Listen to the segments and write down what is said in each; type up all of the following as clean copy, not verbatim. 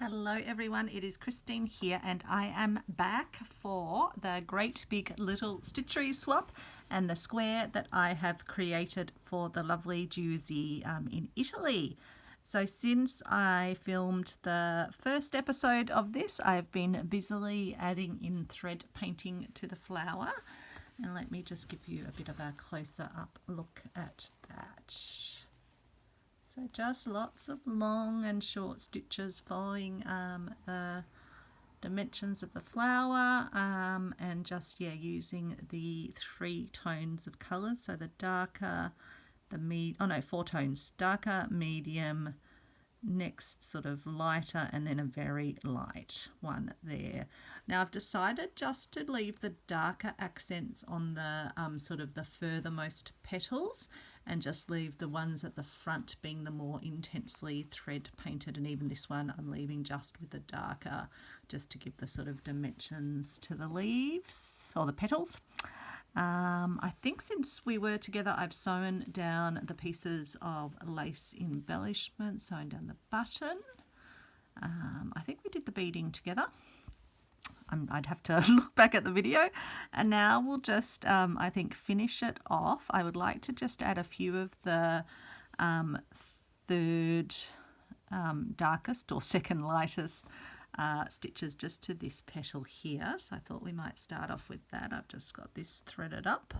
Hello everyone, it is Christine here and I am back for the great big little Stitchery swap and the square that I have created for the lovely Giusi in Italy. So since I filmed the first episode of this, I've been busily adding in thread painting to the flower. And let me just give you a bit of a closer up look at that. So just lots of long and short stitches following the dimensions of the flower and just using the 3 tones of colours. So the darker, the 4 tones, darker, medium, next sort of lighter, and then a very light one there. Now I've decided just to leave the darker accents on the sort of the furthermost petals and just leave the ones at the front being the more intensely thread painted, and even this one I'm leaving just with the darker just to give the sort of dimensions to the leaves or the petals. I think since we were together I've sewn down the pieces of lace embellishment, sewn down the button. I think we did the beading together. I'd have to look back at the video, and now we'll just I think finish it off. I would like to just add a few of the third darkest or second lightest stitches just to this petal here, so I thought we might start off with that. I've just got this threaded up,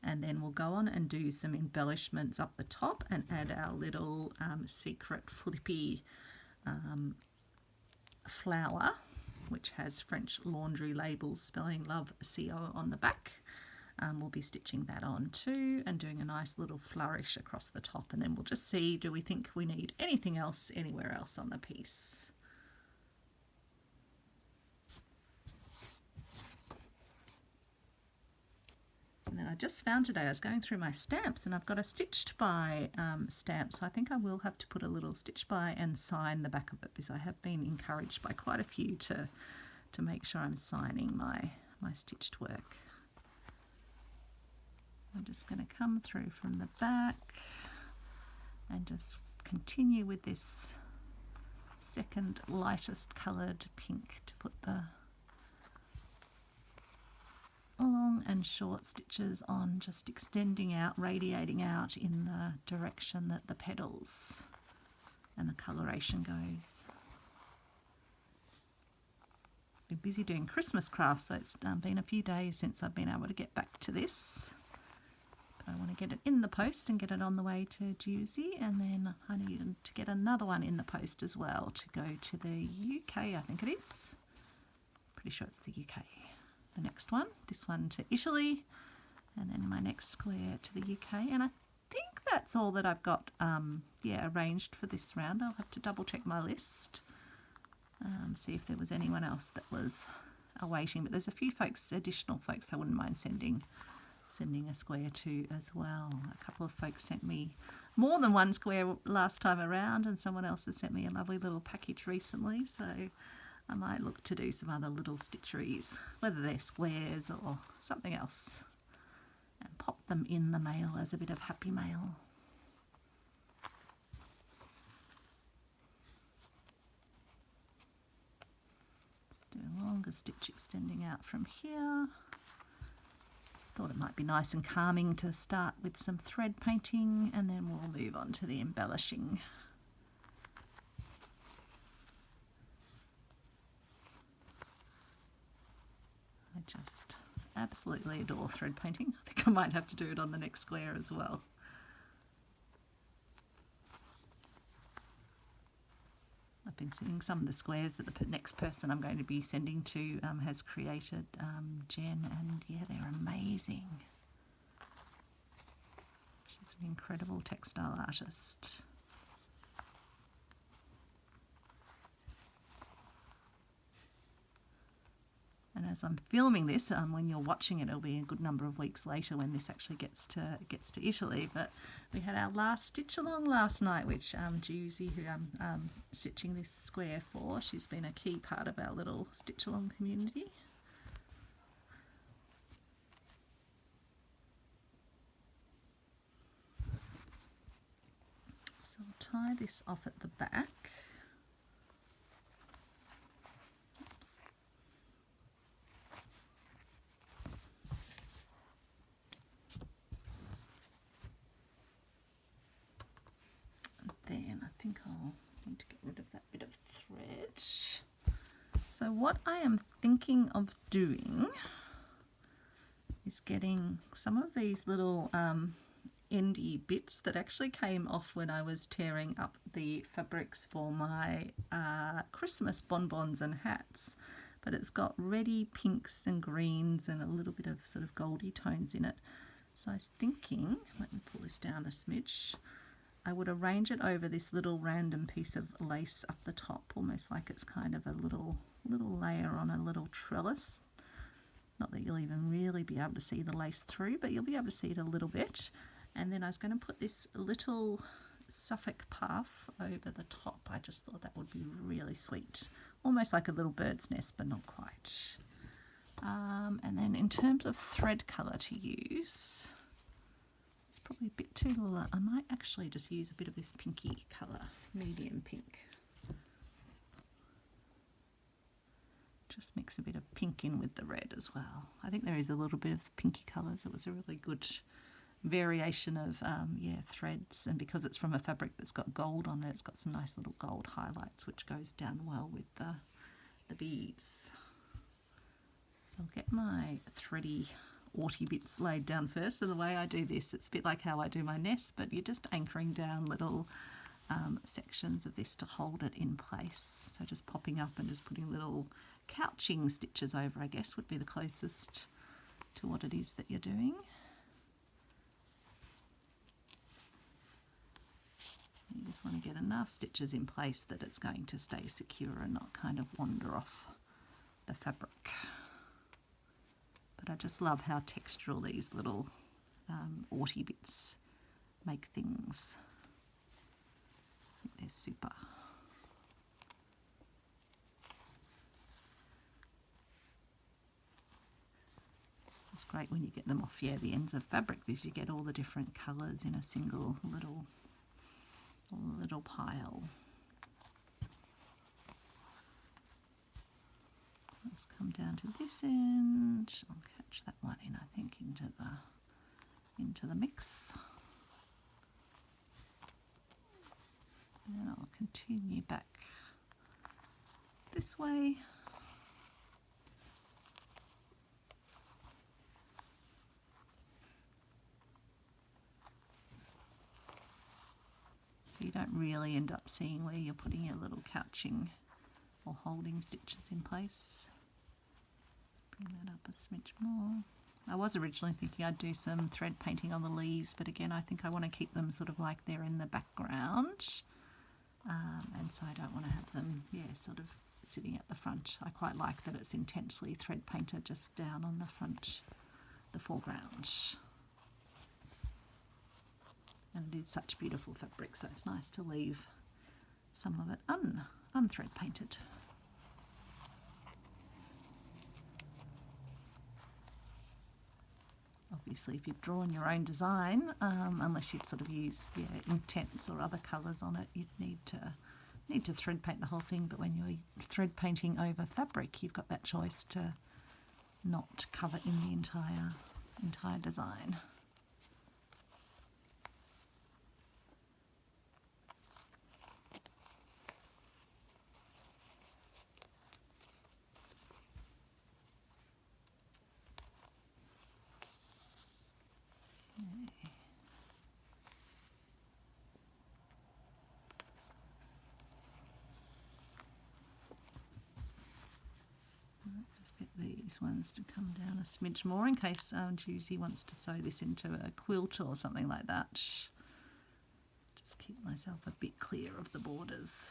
and then we'll go on and do some embellishments up the top and add our little secret flippy flower, which has French laundry labels spelling Love CO on the back. We'll be stitching that on too and doing a nice little flourish across the top, and then we'll just see, do we think we need anything else anywhere else on the piece. And then I just found today, I was going through my stamps and I've got a stitched by stamp, so I think I will have to put a little stitch by and sign the back of it, because I have been encouraged by quite a few to make sure I'm signing my stitched work. I'm just going to come through from the back and just continue with this second lightest coloured pink to put the long and short stitches on, just extending out, radiating out in the direction that the petals and the coloration goes. Been busy doing Christmas crafts, so it's been a few days since I've been able to get back to this. But I want to get it in the post and get it on the way to Giusi, and then I need to get another one in the post as well to go to the UK, I think it is. Pretty sure it's the UK. The next one, this one to Italy, and then my next square to the UK, and I think that's all that I've got arranged for this round. I'll have to double check my list, see if there was anyone else that was awaiting, but there's a few folks, additional folks I wouldn't mind sending a square to as well. A couple of folks sent me more than one square last time around, and someone else has sent me a lovely little package recently, so I might look to do some other little stitcheries, whether they're squares or something else, and pop them in the mail as a bit of happy mail. Let's do a longer stitch extending out from here. Just thought it might be nice and calming to start with some thread painting, and then we'll move on to the embellishing. I just absolutely adore thread painting. I think I might have to do it on the next square as well. I've been seeing some of the squares that the next person I'm going to be sending to has created, Jen, and yeah, they're amazing. She's an incredible textile artist. And as I'm filming this, when you're watching it, it'll be a good number of weeks later when this actually gets to Italy. But we had our last stitch along last night, which Giusi, who I'm stitching this square for, she's been a key part of our little stitch along community. So I'll tie this off at the back. need to get rid of that bit of thread. So what I am thinking of doing is getting some of these little endy bits that actually came off when I was tearing up the fabrics for my Christmas bonbons and hats, but it's got reddy pinks and greens and a little bit of sort of goldy tones in it. So I was thinking, let me pull this down a smidge, I would arrange it over this little random piece of lace up the top, almost like it's kind of a little layer on a little trellis. Not that you'll even really be able to see the lace through, but you'll be able to see it a little bit. And then I was going to put this little Suffolk puff over the top. I just thought that would be really sweet. Almost like a little bird's nest, but not quite. And then in terms of thread colour to use, it's probably a bit too light. I might actually just use a bit of this pinky colour, medium pink. Just mix a bit of pink in with the red as well. I think there is a little bit of pinky colours. It was a really good variation of threads, and because it's from a fabric that's got gold on it, it's got some nice little gold highlights which goes down well with the beads. So I'll get my thready orty bits laid down first, and the way I do this, it's a bit like how I do my nest, but you're just anchoring down little sections of this to hold it in place. So just popping up and just putting little couching stitches over, I guess, would be the closest to what it is that you're doing. You just want to get enough stitches in place that it's going to stay secure and not kind of wander off the fabric. But I just love how textural these little orty bits make things. I think they're super. It's great when you get them off, the ends of fabric, because you get all the different colours in a single little pile. Let's come down to this end. I'll catch that one in, I think, into the mix. And I'll continue back this way. So you don't really end up seeing where you're putting your little couching or holding stitches in place. Bring that up a smidge more. I was originally thinking I'd do some thread painting on the leaves, but again, I think I want to keep them sort of like they're in the background. And so I don't want to have them, sort of sitting at the front. I quite like that it's intensely thread painted just down on the front, the foreground. And it is such beautiful fabric, so it's nice to leave some of it unthread painted. Obviously, if you've drawn your own design, unless you'd sort of use intense or other colours on it, you'd need to thread paint the whole thing. But when you're thread painting over fabric, you've got that choice to not cover in the entire design. Just get these ones to come down a smidge more in case Giusi wants to sew this into a quilt or something like that. Just keep myself a bit clear of the borders.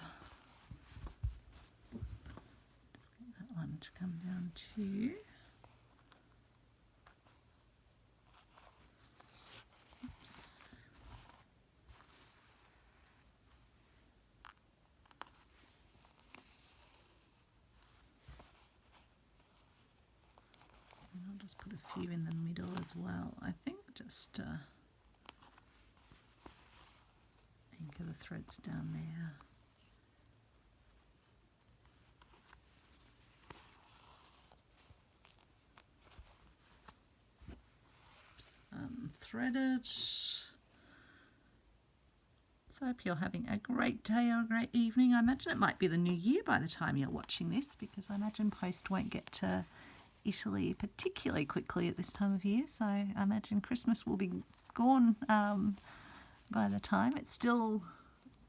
Just get that one to come down too. I'll just put a few in the middle as well, I think, just to anchor the threads down there. Threaded. So I hope you're having a great day or a great evening. I imagine it might be the new year by the time you're watching this, because I imagine post won't get to Italy particularly quickly at this time of year. So I imagine Christmas will be gone by the time. It's still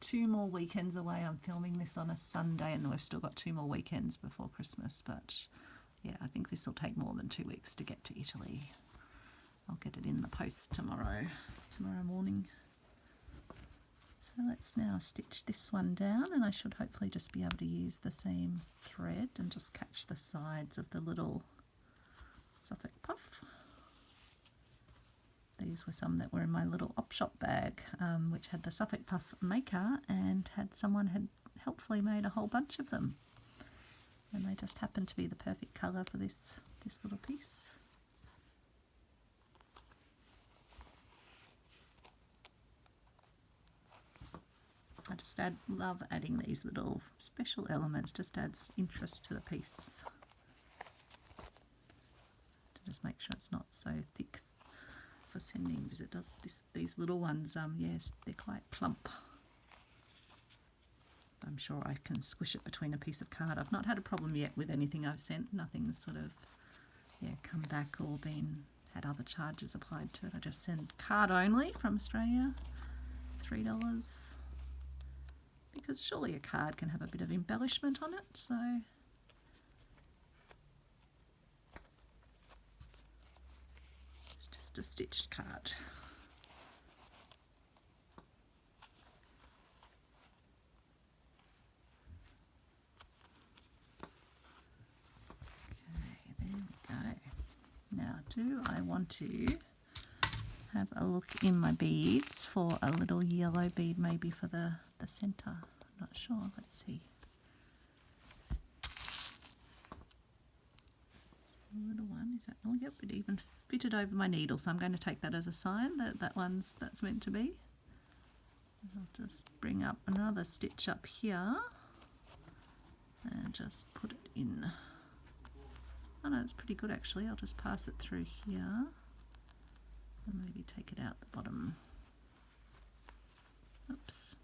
2 more weekends away. I'm filming this on a Sunday and we've still got 2 more weekends before Christmas. But yeah, I think this will take more than 2 weeks to get to Italy. I'll get it in the post tomorrow morning. So let's now stitch this one down, and I should hopefully just be able to use the same thread and just catch the sides of the little Suffolk puff. These were some that were in my little op shop bag, which had the Suffolk puff maker, and someone had helpfully made a whole bunch of them, and they just happened to be the perfect colour for this little piece. I just love adding these little special elements, just adds interest to the piece. To just make sure it's not so thick for sending, because it does these little ones, yes, they're quite plump. I'm sure I can squish it between a piece of card. I've not had a problem yet with anything I've sent. Nothing's sort of, yeah, come back or had other charges applied to it. I just send card only from Australia, $3. Because surely a card can have a bit of embellishment on it, so it's just a stitched card. Okay, there we go. Now, do I want to have a look in my beads for a little yellow bead, maybe for the centre? I'm not sure. Let's see. A little one, is that? Oh, yep, it even fitted over my needle, so I'm going to take that as a sign that that's meant to be. I'll just bring up another stitch up here and just put it in. Oh no, it's pretty good actually. I'll just pass it through here and maybe take it out the bottom. Oops.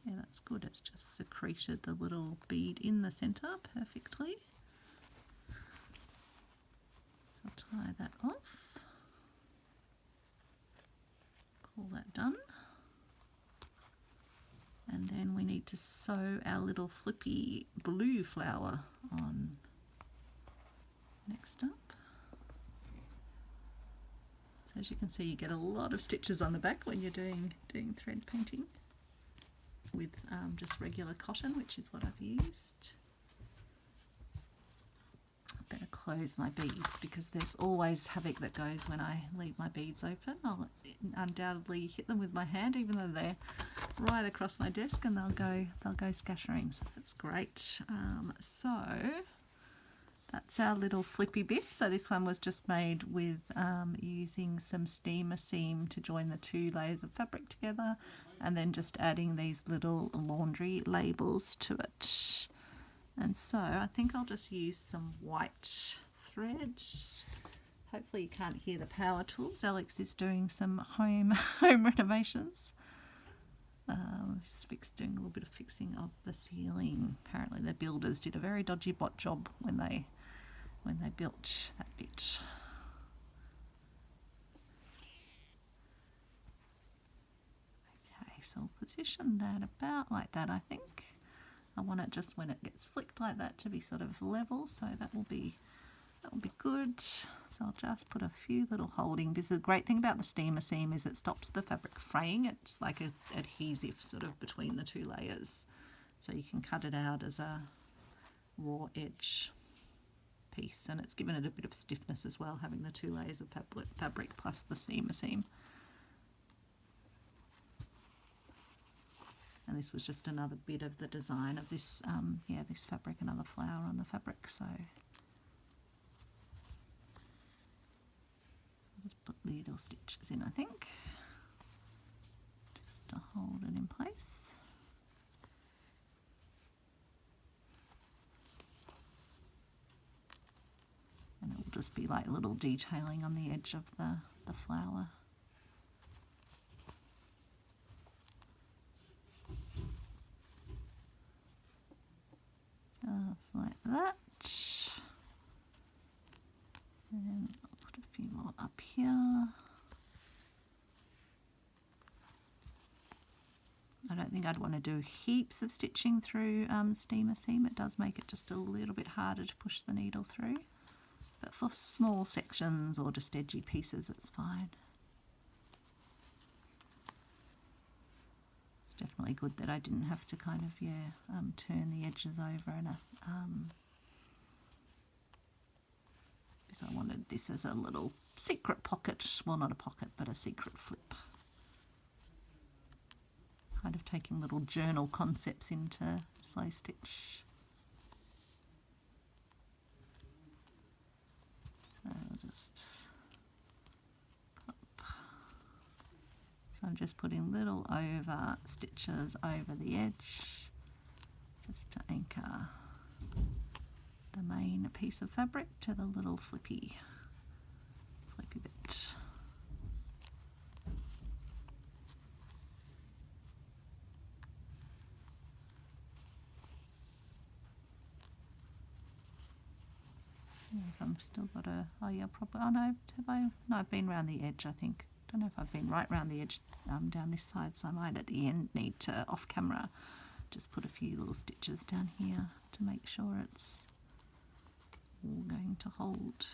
Yeah, that's good. It's just secreted the little bead in the centre perfectly. So I'll tie that off. Call that done. And then we need to sew our little flippy blue flower on next up. So as you can see, you get a lot of stitches on the back when you're doing thread painting with just regular cotton, which is what I've used. I better close my beads because there's always havoc that goes when I leave my beads open. I'll undoubtedly hit them with my hand, even though they're right across my desk, and they'll go scattering. So that's great. So that's our little flippy bit. So this one was just made with using some steamer seam to join the 2 layers of fabric together, and then just adding these little laundry labels to it. And so I think I'll just use some white thread. Hopefully you can't hear the power tools. Alex is doing some home renovations. He's doing a little bit of fixing of the ceiling. Apparently the builders did a very dodgy bot job when they built that bit. Okay, so I'll position that about like that, I think. I want it just when it gets flicked like that to be sort of level, so that will be good. So I'll just put a few little holding. This is the great thing about the steamer seam is it stops the fabric fraying. It's like an adhesive sort of between the 2 layers, so you can cut it out as a raw edge piece, and it's given it a bit of stiffness as well, having the 2 layers of fabric plus the steamer seam. And this was just another bit of the design of this, this fabric, another flower on the fabric. So I'll just put little stitches in, I think, just to hold it in place. And it will just be like little detailing on the edge of the flower. think I'd want to do heaps of stitching through steamer seam. It does make it just a little bit harder to push the needle through. But for small sections or just edgy pieces, it's fine. It's definitely good that I didn't have to kind of, turn the edges over and because I wanted this as a little secret pocket, well, not a pocket, but a secret flip. Kind of taking little journal concepts into slow stitch. So I'll just pop. So I'm just putting little over stitches over the edge just to anchor the main piece of fabric to the little flippy bit. If I'm still got a, oh yeah, probably, oh no, have I, no, I've been round the edge, I think. Don't know if I've been right round the edge down this side, so I might at the end need to, off camera, just put a few little stitches down here to make sure it's all going to hold.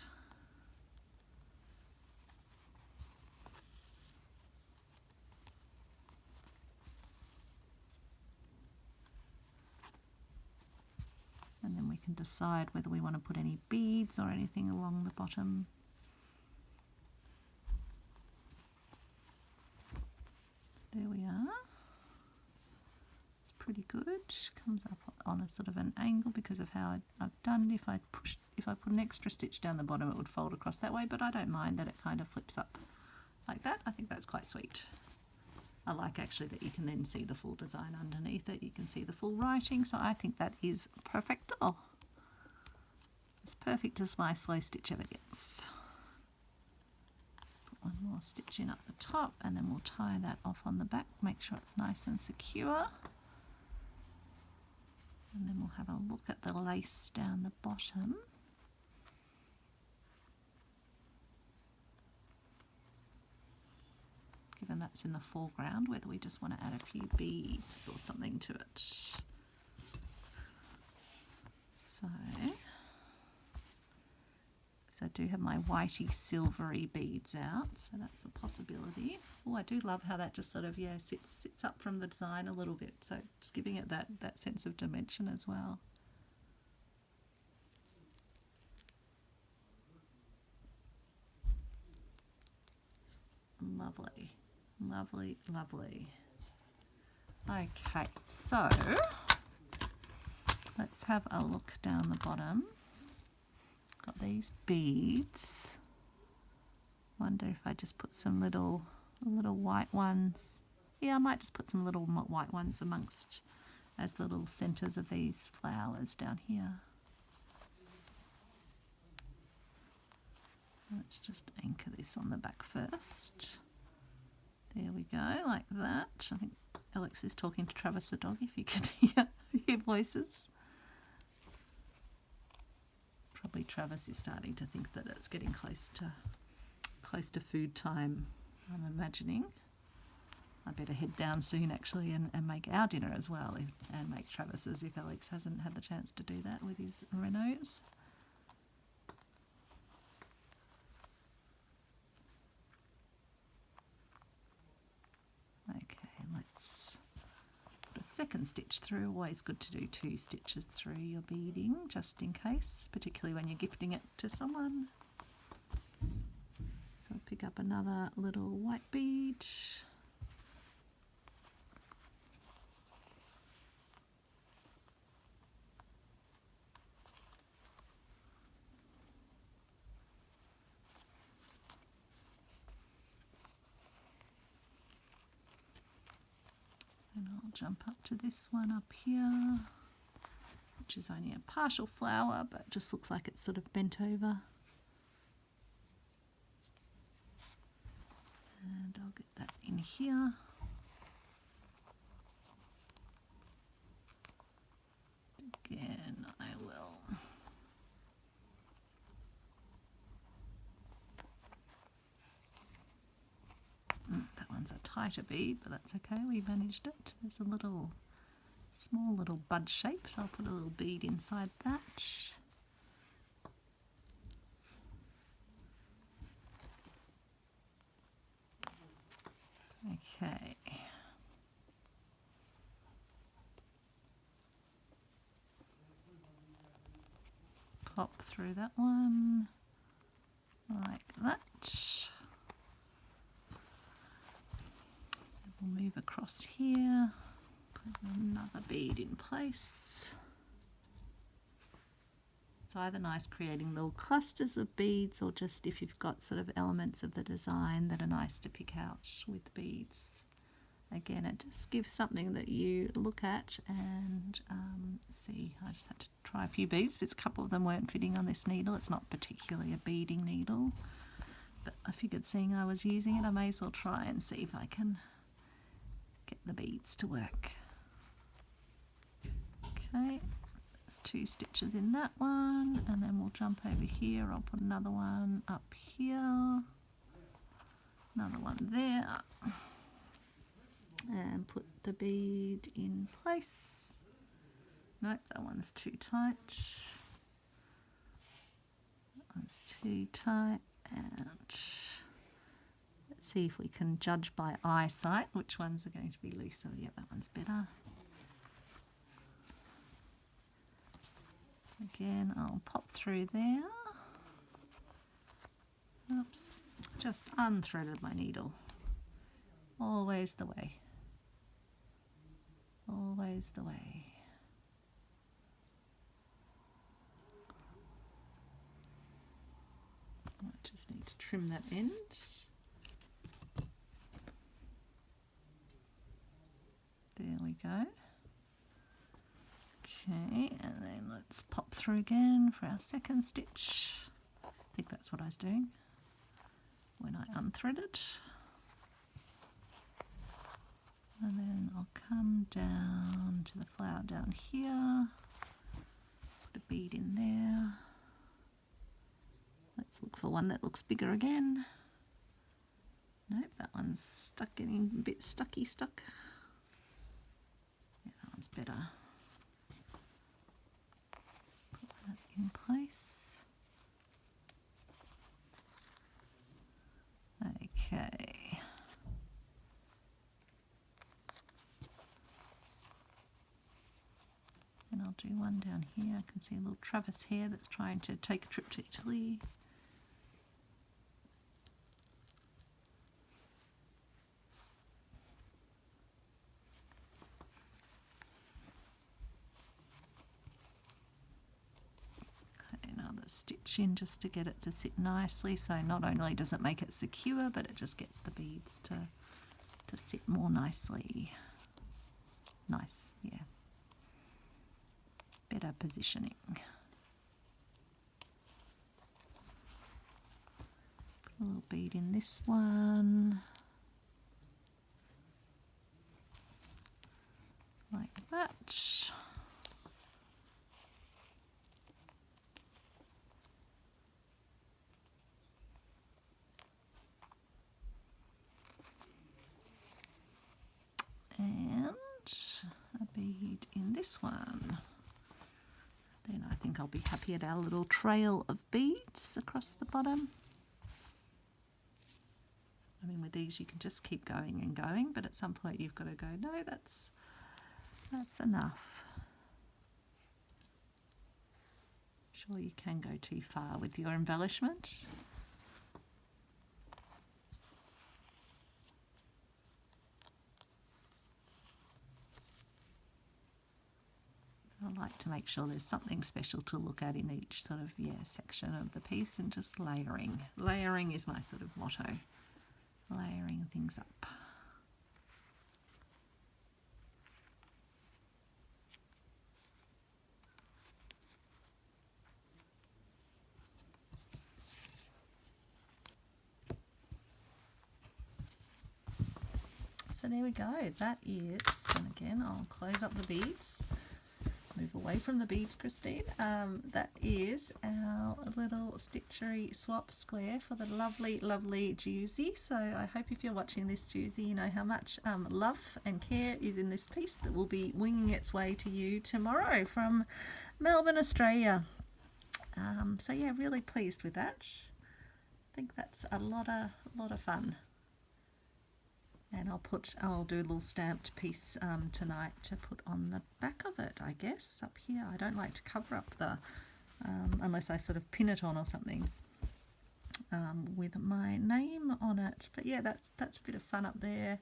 And then we can decide whether we want to put any beads or anything along the bottom. So there we are. It's pretty good. Comes up on a sort of an angle because of how I've done. If I put an extra stitch down the bottom, it would fold across that way, but I don't mind that it kind of flips up like that. I think that's quite sweet. I like actually that you can then see the full design underneath it. You can see the full writing, so I think that is perfect. Oh, as perfect as my slow stitch ever gets. Put one more stitch in up the top, and then we'll tie that off on the back. Make sure it's nice and secure. And then we'll have a look at the lace down the bottom. Given that's in the foreground, whether we just want to add a few beads or something to it. So, because I do have my whitey silvery beads out, so that's a possibility. Oh, I do love how that just sort of, sits up from the design a little bit, so just giving it that sense of dimension as well. Lovely. Lovely, lovely. Okay, so let's have a look down the bottom. Got these beads. Wonder if I just put some little white ones. Yeah, I might just put some little white ones amongst as little centers of these flowers down here. Let's just anchor this on the back first. There we go, like that. I think Alex is talking to Travis the dog, if you can hear voices. Probably Travis is starting to think that it's getting close to food time, I'm imagining. I better head down soon actually and make our dinner as well, and make Travis's if Alex hasn't had the chance to do that with his Renaults. Okay, let's put a second stitch through. Always good to do 2 stitches through your beading, just in case, particularly when you're gifting it to someone. So pick up another little white bead. And I'll jump up to this one up here, which is only a partial flower, but just looks like it's sort of bent over. And I'll get that in here. Again, I will. That one's a tighter bead, but that's okay, we managed it. There's a little small little bud shape, so I'll put a little bead inside that. Okay. Pop through that one like that. We'll move across here, put another bead in place. It's either nice creating little clusters of beads, or just if you've got sort of elements of the design that are nice to pick out with beads. Again, it just gives something that you look at and see. I just had to try a few beads because a couple of them weren't fitting on this needle. It's not particularly a beading needle, but I figured seeing I was using it, I may as well try and see if I can get the beads to work. Okay, there's 2 stitches in that one, and then we'll jump over here. I'll put another one up here, another one there, and put the bead in place. Nope, that one's too tight. That one's too tight, and let's see if we can judge by eyesight which ones are going to be looser. Yeah, that one's better. Again, I'll pop through there. Oops, just unthreaded my needle. Always the way. Always the way. I just need to trim that end. There we go. Okay, and then let's pop through again for our second stitch. I think that's what I was doing when I unthreaded. And then I'll come down to the flower down here, put a bead in there. Let's look for one that looks bigger again. Nope, that one's getting a bit stuck. Yeah, that one's better. Put that in place. Okay. And I'll do one down here. I can see a little Travis here that's trying to take a trip to Italy. Okay, another stitch in just to get it to sit nicely. So not only does it make it secure, but it just gets the beads to sit more nicely. Nice, yeah. Better positioning. Put a little bead in this one, like that. And a bead in this one. Then I think I'll be happy at our little trail of beads across the bottom. I mean, with these you can just keep going and going, but at some point you've got to go, no, that's enough. Sure, you can go too far with your embellishment. I like to make sure there's something special to look at in each sort of, section of the piece, and just layering. Layering is my sort of motto. Layering things up. So there we go. That is, and again, I'll close up the beads. Move away away from the beads, Christine. That is our little Stitchery swap square for the lovely, lovely Giusi. So I hope if you're watching this, Giusi, you know how much love and care is in this piece that will be winging its way to you tomorrow from Melbourne, Australia. So yeah, really pleased with that. I think that's a lot of fun. And I'll do a little stamped piece tonight to put on the back of it, I guess, up here. I don't like to cover up the, unless I sort of pin it on or something with my name on it. But yeah, that's a bit of fun up there.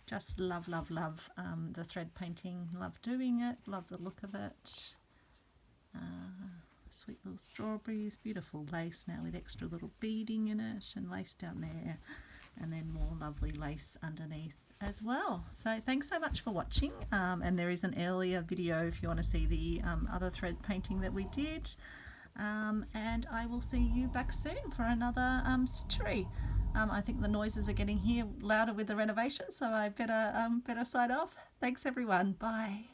Just love the thread painting. Love doing it. Love the look of it. Sweet little strawberries. Beautiful lace now with extra little beading in it and lace down there. And then more lovely lace underneath as well. So thanks so much for watching, and there is an earlier video if you want to see the other thread painting that we did, and I will see you back soon for another Stitchery. I think the noises are getting here louder with the renovation, so I better sign off. Thanks everyone, bye.